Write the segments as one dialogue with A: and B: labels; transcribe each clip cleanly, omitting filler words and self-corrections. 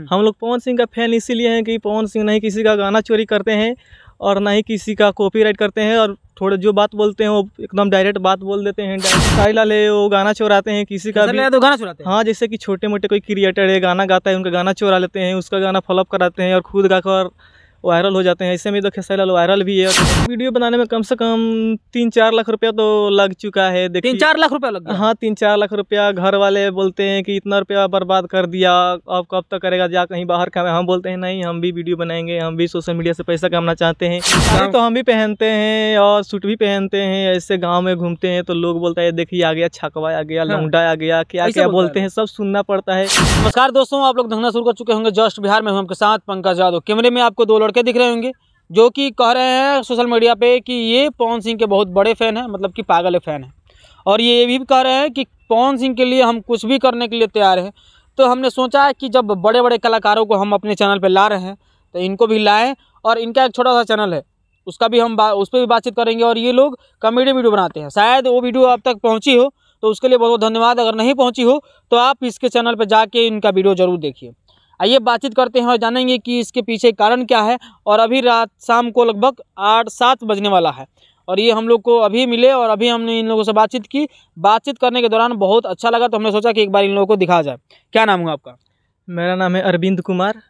A: हम लोग पवन सिंह का फैन इसीलिए हैं कि पवन सिंह नहीं किसी का गाना चोरी करते हैं और ना ही किसी का कॉपीराइट करते हैं, और थोड़े जो बात बोलते हैं वो एकदम डायरेक्ट बात बोल देते हैं। खेसारी लाल है वो गाना चोराते हैं किसी का भी,
B: तो गाना चुराते हैं।
A: हाँ, जैसे कि छोटे मोटे कोई क्रिएटर है गाना गाता है, उनका गाना चोरा लेते हैं, उसका गाना फॉलोअप कराते हैं और खुद गाकर वायरल हो जाते हैं। ऐसे में तो खेसारी लाल वायरल भी है। वीडियो बनाने में कम से कम 3-4 लाख रुपया तो लग चुका है। देखिए
B: 3-4 लाख रुपया लग गया।
A: हाँ, 3-4 लाख रुपया। घर वाले बोलते हैं कि इतना रुपया बर्बाद कर दिया, अब कब तक करेगा, जा कहीं बाहर का। हम बोलते हैं नहीं, हम भी वीडियो बनाएंगे, हम भी सोशल मीडिया से पैसा कमाना चाहते हैं। साड़ी तो हम भी पहनते हैं और सूट भी पहनते हैं। ऐसे गाँव में घूमते हैं तो लोग बोलते हैं देखिए आ गया छकवा, आ गया लौंडा, आ गया, क्या क्या बोलते हैं, सब सुनना पड़ता है।
B: नमस्कार दोस्तों, आप लोग धंगना शुरू कर चुके होंगे जस्ट बिहार में हूं आपके साथ पंकज यादव। कैमरे में आपको 2 लड़के दिख रहे होंगे जो कि कह रहे हैं सोशल मीडिया पे कि ये पवन सिंह के बहुत बड़े फ़ैन हैं, मतलब कि पागल फ़ैन हैं। और ये भी कह रहे हैं कि पवन सिंह के लिए हम कुछ भी करने के लिए तैयार हैं। तो हमने सोचा है कि जब बड़े बड़े कलाकारों को हम अपने चैनल पे ला रहे हैं तो इनको भी लाएं। और इनका एक छोटा सा चैनल है, उसका भी हम उस पर भी बातचीत करेंगे। और ये लोग कॉमेडी वीडियो बनाते हैं, शायद वो वीडियो आप तक पहुँची हो तो उसके लिए बहुत बहुत धन्यवाद। अगर नहीं पहुँची हो तो आप इसके चैनल पर जाके इनका वीडियो ज़रूर देखिए। आइए बातचीत करते हैं और जानेंगे कि इसके पीछे कारण क्या है। और अभी रात शाम को लगभग 8-7 बजने वाला है और ये हम लोग को अभी मिले और अभी हमने इन लोगों से बातचीत की। बातचीत करने के दौरान बहुत अच्छा लगा तो हमने सोचा कि एक बार इन लोगों को दिखा जाए। क्या नाम हुआ आपका?
A: मेरा नाम है अरविंद कुमार।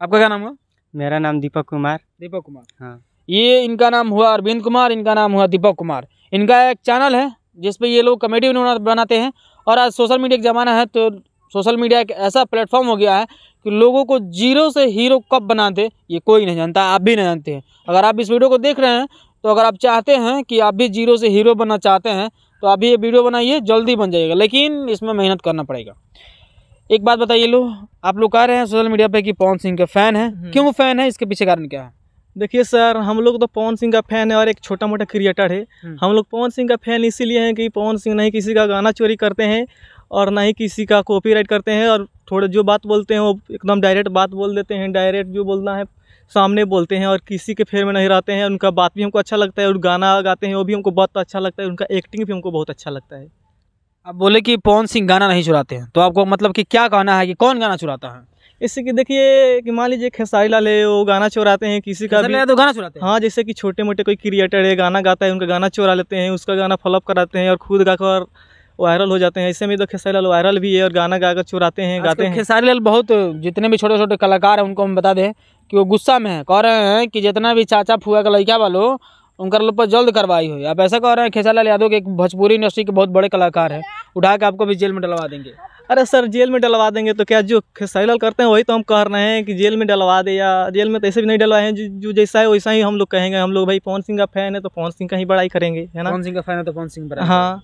B: आपका क्या नाम हुआ?
A: मेरा नाम दीपक कुमार।
B: दीपक कुमार,
A: हाँ।
B: ये इनका नाम हुआ अरविंद कुमार, इनका नाम हुआ दीपक कुमार। इनका एक चैनल है जिसपे ये लोग कॉमेडी बनाते हैं। और आज सोशल मीडिया का ज़माना है तो सोशल मीडिया एक ऐसा प्लेटफॉर्म हो गया है कि लोगों को जीरो से हीरो कब बना दे ये कोई नहीं जानता, आप भी नहीं जानते हैं। अगर आप इस वीडियो को देख रहे हैं तो अगर आप चाहते हैं कि आप भी जीरो से हीरो बनना चाहते हैं तो आप भी ये वीडियो बनाइए, जल्दी बन जाइएगा, लेकिन इसमें मेहनत करना पड़ेगा। एक बात बताइए, आप लोग कह रहे हैं सोशल मीडिया पे कि पवन सिंह के फ़ैन हैं, क्यों फ़ैन है, इसके पीछे कारण क्या है?
A: देखिए सर, हम लोग तो पवन सिंह का फैन है और एक छोटा मोटा क्रिएटर है। हम लोग पवन सिंह का फैन इसीलिए हैं कि पवन सिंह नहीं किसी का गाना चोरी करते हैं और ना ही किसी का कॉपीराइट करते हैं, और थोड़े जो बात बोलते हैं वो एकदम डायरेक्ट बात बोल देते हैं। डायरेक्ट जो बोलना है सामने बोलते हैं और किसी के फेर में नहीं रहते हैं। उनका बात भी हमको अच्छा लगता है और गाना गाते हैं वो भी हमको बहुत अच्छा लगता है। उनका एक्टिंग भी हमको बहुत अच्छा लगता है।
B: आप बोले कि पवन सिंह गाना नहीं चुराते हैं, तो आपको मतलब कि क्या कहना है कि कौन गाना चुराता है?
A: इससे कि देखिए कि मान लीजिए खेसारी लाल है वो गाना चोराते हैं किसी का भी,
B: तो गाना चुराते हैं।
A: हाँ, जैसे कि छोटे मोटे कोई क्रिएटर है गाना गाता है, उनका गाना चोरा लेते हैं, उसका गाना फॉलोअप कराते हैं और खुद गाकर वायरल हो जाते हैं। ऐसे में तो खेसारी लाल वायरल भी है और गाना गाकर चुराते हैं, गाते हैं।
B: खेसारी लाल बहुत, जितने भी छोटे छोटे कलाकार हैं उनको हम बता दें कि वो गुस्सा में है, कह रहे हैं कि जितना भी चाचा फुआ का लड़का वालों उनका लोग पर जल्द कार्रवाई हो। आप ऐसा कह रहे हैं खेसारी लाल यादव के एक भोजपुरी इंडस्ट्री के बहुत बड़े कलाकार हैं, उठा के आपको भी जेल में डलवा देंगे।
A: अरे सर, जेल में डलवा देंगे तो क्या, जो खेसारी लाल करते हैं वही तो हम कह रहे हैं कि जेल में डलवा दे, या जेल में तो ऐसे भी नहीं डलवाए हैं। जो जैसा है वैसा ही हम लोग कहेंगे। हम लोग भाई पवन सिंह का फैन है तो पवन सिंह का ही बड़ाई करेंगे, है ना।
B: पवन सिंह का फैन है तो पवन सिंह पर,
A: हाँ।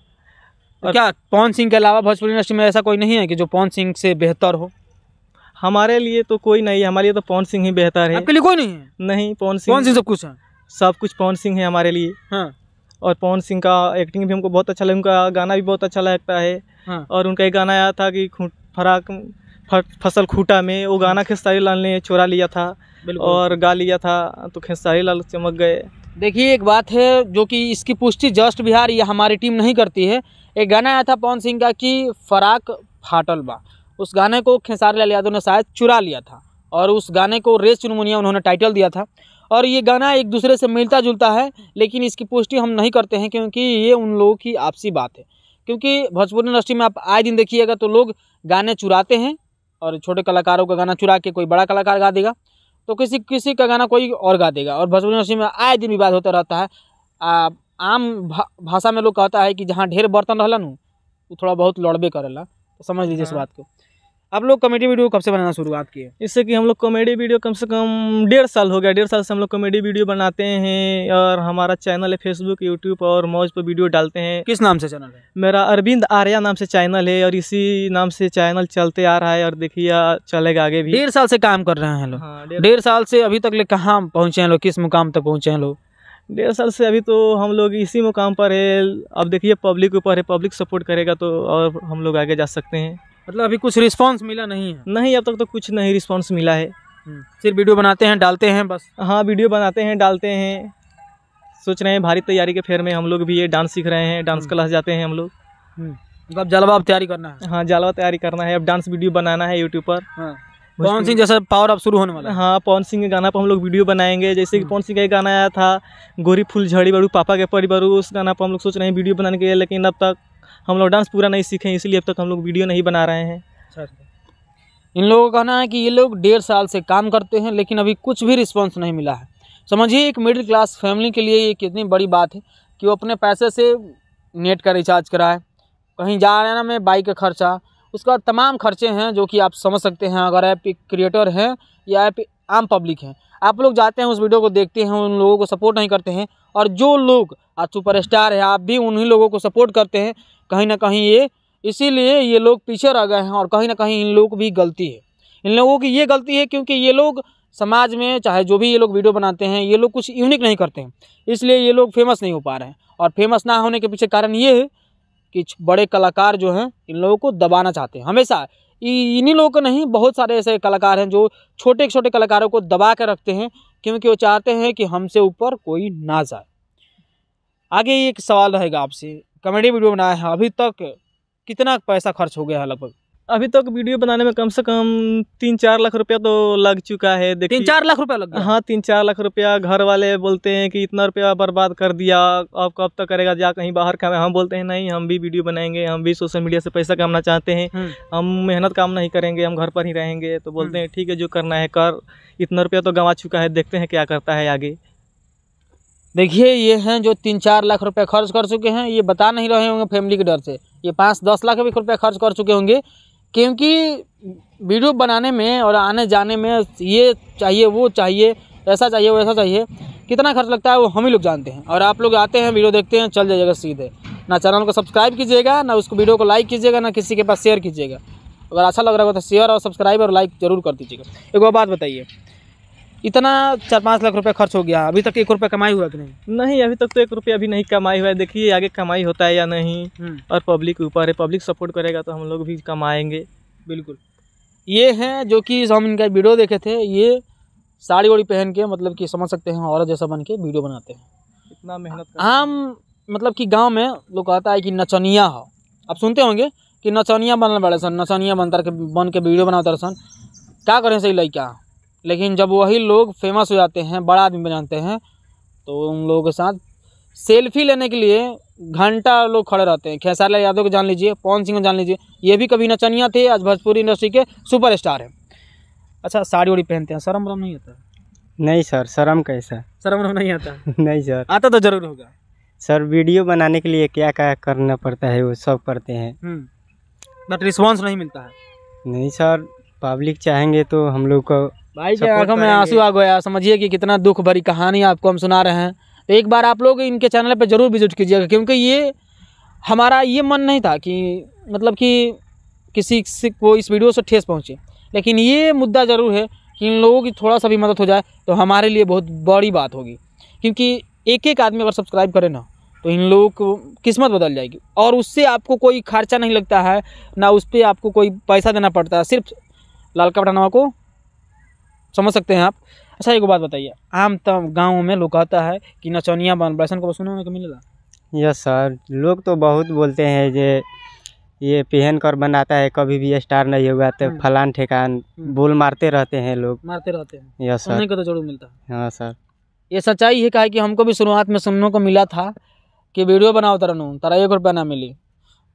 B: और क्या पवन सिंह के अलावा भोजपुरी इंडस्ट्री में ऐसा कोई नहीं है कि जो पवन सिंह से बेहतर हो?
A: हमारे लिए तो कोई नहीं है, हमारे लिए तो पवन सिंह ही बेहतर है।
B: आपके लिए कोई नहीं है?
A: नहीं, पवन सिंह
B: सब कुछ है,
A: सब कुछ पवन सिंह है हमारे लिए।
B: हाँ।
A: और पवन सिंह का एक्टिंग भी हमको बहुत अच्छा लगा, उनका गाना भी बहुत अच्छा लगता है।
B: हाँ।
A: और उनका एक गाना आया था कि फसल खूटा में, वो गाना खेसारी लाल ने चोरा लिया था और गा लिया था, तो खेसारी लाल चमक गए।
B: देखिए एक बात है जो कि इसकी पुष्टि जस्ट बिहार ये हमारी टीम नहीं करती है। एक गाना आया था पवन सिंह का कि फराक फाटल बा, उस गाने को खेसारी लाल यादव ने शायद चुरा लिया था और उस गाने को रेस चुनमुनिया उन्होंने टाइटल दिया था। और ये गाना एक दूसरे से मिलता जुलता है, लेकिन इसकी पुष्टि हम नहीं करते हैं क्योंकि ये उन लोगों की आपसी बात है। क्योंकि भोजपुरी इंडस्ट्री में आप आए दिन देखिएगा तो लोग गाने चुराते हैं और छोटे कलाकारों का गाना चुरा के कोई बड़ा कलाकार गा देगा, तो किसी का गाना कोई और गा देगा। और भोजपुरी इंडस्ट्री में आए दिन विवाद होता रहता है। आम भाषा में लोग कहता है कि जहाँ ढेर बर्तन रहला नु वो थोड़ा बहुत लड़बे करेला, तो समझ लीजिए इस बात को। आप लोग कॉमेडी वीडियो कब से बनाना शुरुआत किए?
A: इससे कि हम लोग कॉमेडी वीडियो कम से कम 1.5 साल हो गया। 1.5 साल से हम लोग कॉमेडी वीडियो बनाते हैं और हमारा चैनल है फेसबुक, यूट्यूब और मौज पर वीडियो डालते हैं।
B: किस नाम से चैनल है?
A: मेरा अरविंद आर्या नाम से चैनल है और इसी नाम से चैनल चलते आ रहा है और देखिए चलेगा आगे भी।
B: 1.5 साल से काम कर रहे हैं लोग।
A: हाँ,
B: 1.5 साल से अभी तक ले कहाँ पहुँचे हैं लोग, किस मुकाम तक पहुँचे हैं लोग?
A: 1.5 साल से अभी तो हम लोग इसी मुकाम पर है। अब देखिए पब्लिक ऊपर है, पब्लिक सपोर्ट करेगा तो और हम लोग आगे जा सकते हैं।
B: मतलब अभी कुछ रिस्पांस मिला नहीं है?
A: नहीं, अब तक तो कुछ नहीं रिस्पांस मिला है।
B: सिर्फ वीडियो बनाते हैं डालते हैं बस?
A: हाँ, वीडियो बनाते हैं डालते हैं। सोच रहे हैं भारी तैयारी के फेर में हम लोग भी ये डांस सीख रहे हैं, डांस क्लास जाते हैं हम लोग।
B: मतलब जलवा तैयारी करना है?
A: हाँ, जलवा तैयारी करना है, अब डांस वीडियो बनाना है यूट्यूब पर।
B: हाँ। पवन सिंह जैसा पावर अब शुरू होने वाला है।
A: हाँ, पवन सिंह के गाना पर हम लोग वीडियो बनाएंगे। जैसे कि पवन सिंह का एक गाना आया था, गोरी फूल झड़ी बड़ू पापा के परी बड़ू, उस गाना पर हम लोग सोच रहे हैं वीडियो बनाने के लिए, लेकिन अब तक हम लोग डांस पूरा नहीं सीखे, इसलिए अब तक हम लोग वीडियो नहीं बना रहे हैं।
B: इन लोगों का कहना है कि ये लोग 1.5 साल से काम करते हैं, लेकिन अभी कुछ भी रिस्पॉन्स नहीं मिला है। समझिए एक मिडिल क्लास फैमिली के लिए ये कितनी बड़ी बात है कि वो अपने पैसे से नेट का रिचार्ज कराए, कहीं जाने में बाइक का खर्चा, उसका तमाम खर्चे हैं जो कि आप समझ सकते हैं। अगर आप एक क्रिएटर हैं या आप आम पब्लिक हैं, आप लोग जाते हैं उस वीडियो को देखते हैं, उन लोगों को सपोर्ट नहीं करते हैं, और जो लोग आज सुपरस्टार है आप भी उन्हीं लोगों को सपोर्ट करते हैं। कहीं ना कहीं ये इसीलिए ये लोग पीछे रह गए हैं, और कहीं ना कहीं इन लोगों की भी गलती है। इन लोगों की ये गलती है क्योंकि ये लोग समाज में चाहे जो भी ये लोग वीडियो बनाते हैं, ये लोग कुछ यूनिक नहीं करते हैं, इसलिए ये लोग फेमस नहीं हो पा रहे हैं। और फेमस ना होने के पीछे कारण ये है कि बड़े कलाकार जो हैं इन लोगों को दबाना चाहते हैं। हमेशा इन्हीं लोगों को नहीं, बहुत सारे ऐसे कलाकार हैं जो छोटे छोटे कलाकारों को दबा कर रखते हैं, क्योंकि वो चाहते हैं कि हमसे ऊपर कोई ना जाए। आगे एक सवाल रहेगा आपसे, कॉमेडी वीडियो बनाया है, अभी तक कितना पैसा खर्च हो गया है? लगभग
A: अभी तक वीडियो बनाने में कम से कम 3-4 लाख रुपया तो लग चुका है। देखिए
B: 3-4 लाख रुपया लग गया।
A: हाँ, 3-4 लाख रुपया। घर वाले बोलते हैं कि इतना रुपया बर्बाद कर दिया, अब कब तक करेगा, जा कहीं बाहर का। हम बोलते हैं नहीं, हम भी वीडियो बनाएंगे, हम भी सोशल मीडिया से पैसा कमाना चाहते हैं, हम मेहनत काम नहीं करेंगे, हम घर पर ही रहेंगे। तो बोलते हैं ठीक है, जो करना है कर, इतना रुपया तो गंवा चुका है, देखते हैं क्या करता है आगे।
B: देखिए ये हैं जो 3-4 लाख रुपए खर्च कर चुके हैं, ये बता नहीं रहे होंगे फैमिली के डर से, ये 5-10 लाख भी रुपए खर्च कर चुके होंगे, क्योंकि वीडियो बनाने में और आने जाने में ये चाहिए, वो चाहिए, ऐसा चाहिए, वैसा चाहिए, कितना खर्च लगता है वो हम ही लोग जानते हैं। और आप लोग आते हैं, वीडियो देखते हैं, चल जाइएगा सीधे, ना चैनल को सब्सक्राइब कीजिएगा, ना उसको वीडियो को लाइक कीजिएगा, ना किसी के पास शेयर कीजिएगा। अगर अच्छा लग रहा हो तो शेयर और सब्सक्राइब और लाइक जरूर कर दीजिएगा। एक और बात बताइए, इतना 4-5 लाख रुपए खर्च हो गया, अभी तक 1 रुपया कमाई हुआ कि नहीं?
A: नहीं, अभी तक तो 1 रुपया भी नहीं कमाई हुआ है। देखिए आगे कमाई होता है या नहीं, और पब्लिक के ऊपर है, पब्लिक सपोर्ट करेगा तो हम लोग भी कमाएंगे।
B: बिल्कुल। ये हैं जो कि हम इनका वीडियो देखे थे, ये साड़ी वाड़ी पहन के, मतलब कि समझ सकते हैं औरत जैसा बन के वीडियो बनाते हैं।
A: इतना मेहनत
B: आम मतलब कि गांव में लोग कहता है कि नचनिया हो, आप सुनते होंगे कि नचनिया बनल बड़े सन, नचनिया बन के वीडियो बनाते सन। क्या करें सही लड़का, लेकिन जब वही लोग फेमस हो जाते हैं, बड़ा आदमी बन जाते हैं, तो उन लोगों के साथ सेल्फी लेने के लिए घंटा लोग खड़े रहते हैं। खेसारी लाल यादव को जान लीजिए, पवन सिंह को जान लीजिए, ये भी कभी नचनिया थे, आज भोजपुरी इंडस्ट्री के सुपरस्टार हैं। अच्छा, साड़ी वाड़ी पहनते हैं, शर्म वरम नहीं आता?
C: नहीं सर, शर्म कैसा?
B: शर्म वरम नहीं आता?
C: नहीं सर।
B: आता तो जरूर होगा
C: सर, वीडियो बनाने के लिए क्या क्या करना पड़ता है वो सब करते हैं,
B: बट रिस्पॉन्स नहीं मिलता है।
C: नहीं सर, पब्लिक चाहेंगे तो हम लोग को
B: भाई के आंखों में आंसू आ गया। समझिए कि कितना दुख भरी कहानी आपको हम सुना रहे हैं। तो एक बार आप लोग इनके चैनल पे जरूर विजिट कीजिएगा, क्योंकि ये हमारा ये मन नहीं था कि मतलब कि किसी को इस वीडियो से ठेस पहुँचे, लेकिन ये मुद्दा ज़रूर है कि इन लोगों की थोड़ा सा भी मदद हो जाए तो हमारे लिए बहुत बड़ी बात होगी। क्योंकि एक आदमी अगर सब्सक्राइब करे ना, तो इन लोगों को किस्मत बदल जाएगी, और उससे आपको कोई खर्चा नहीं लगता है, ना उस पर आपको कोई पैसा देना पड़ता है, सिर्फ लालका बटनवा को समझ सकते हैं आप। अच्छा, एक बात बताइए, आम तम गाँव में लोग कहता है कि नचनिया बन बड़सन को सुनने को मिलेगा?
C: यस सर, लोग तो बहुत बोलते हैं जे ये पहन कर बनाता है, कभी भी स्टार नहीं होगा, तो फलान ठेकान बोल मारते रहते हैं लोग, मारते रहते हैं। यस सर,
B: सुनने को तो जरूर मिलता है।
C: हाँ सर,
B: ये सच्चाई है। कहा कि हमको भी शुरुआत में सुनने को मिला था कि वीडियो बनाओ तरनू, तारा 1 रुपया ना मिली।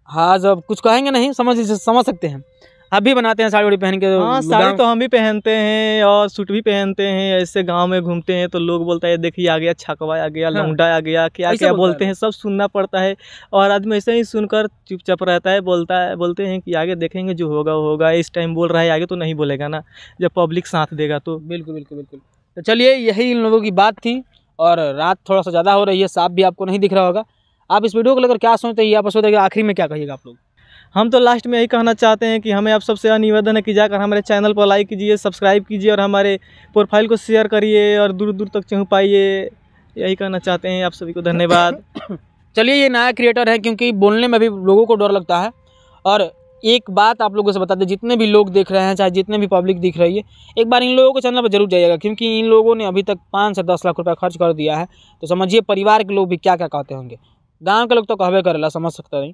B: हाँ, जब कुछ कहेंगे नहीं, समझ सकते हैं। आप भी बनाते हैं साड़ी वाड़ी पहन के?
A: हाँ, साड़ी तो हम भी पहनते हैं और सूट भी पहनते हैं। ऐसे गांव में घूमते हैं तो लोग बोलता है देखिए आ गया छकवा, आ गया लौंडा, आ गया, क्या क्या बोलते हैं, सब सुनना पड़ता है। और आदमी ऐसे ही सुनकर चुपचाप रहता है, बोलते हैं कि आगे देखेंगे, जो होगा वो होगा। इस टाइम बोल रहा है, आगे तो नहीं बोलेगा ना, जब पब्लिक साथ देगा तो।
B: बिल्कुल बिल्कुल बिल्कुल। तो चलिए, यही इन लोगों की बात थी। और रात थोड़ा सा ज़्यादा हो रही है, सांप भी आपको नहीं दिख रहा होगा। आप इस वीडियो को लेकर क्या सोचते हैं, आप सोचते हैं आखिरी में क्या कहिएगा आप लोग?
A: हम तो लास्ट में यही कहना चाहते हैं कि हमें आप सबसे निवेदन है कि जाकर हमारे चैनल पर लाइक कीजिए, सब्सक्राइब कीजिए, और हमारे प्रोफाइल को शेयर करिए और दूर दूर तक पहुँचाइए। यही कहना चाहते हैं। आप सभी को धन्यवाद।
B: चलिए, ये नया क्रिएटर है, क्योंकि बोलने में भी लोगों को डर लगता है। और एक बात आप लोगों से बता दें, जितने भी लोग देख रहे हैं, चाहे जितने भी पब्लिक दिख रही है, एक बार इन लोगों के चैनल पर जरूर जाइएगा, क्योंकि इन लोगों ने अभी तक 5 से 10 लाख रुपया खर्च कर दिया है। तो समझिए परिवार के लोग भी क्या क्या कहते होंगे। गाँव के लोग तो कहबे करेला, समझ सकते नहीं।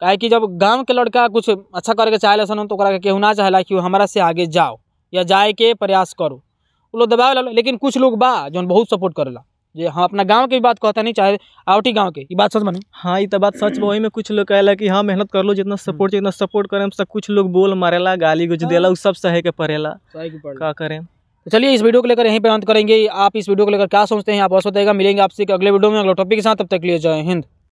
B: काहे कि जब गांव के लड़का कुछ अच्छा करके चाहेला सन, तो केहू ना चाहेला कि वो हमारा से आगे जाओ, या जाए के प्रयास करो, वो लोग दबाव ला। लेकिन कुछ लोग बा जो बहुत सपोर्ट करेला, जे हम अपना गांव के भी बात कहता नहीं, चाहे आवटी गांव के, ये बात सच बनी।
A: हाँ ये तो बात सच बा। वही में कुछ लोग कहेला कि हाँ मेहनत कर लो, जितना सपोर्ट करें सब, कुछ लोग बोल मारेला, गाली गुज देला, उ सब सहे के पड़ेला, क्या करें।
B: तो चलिए इस वीडियो को लेकर यहीं पे अंत करेंगे। आप इस वीडियो को लेकर क्या सोचते हैं आप अवश्य बताइएगा। मिलेंगे आपसे एक अगले वीडियो में अगले टॉपिक के साथ, तब तक के लिए जय हिंद।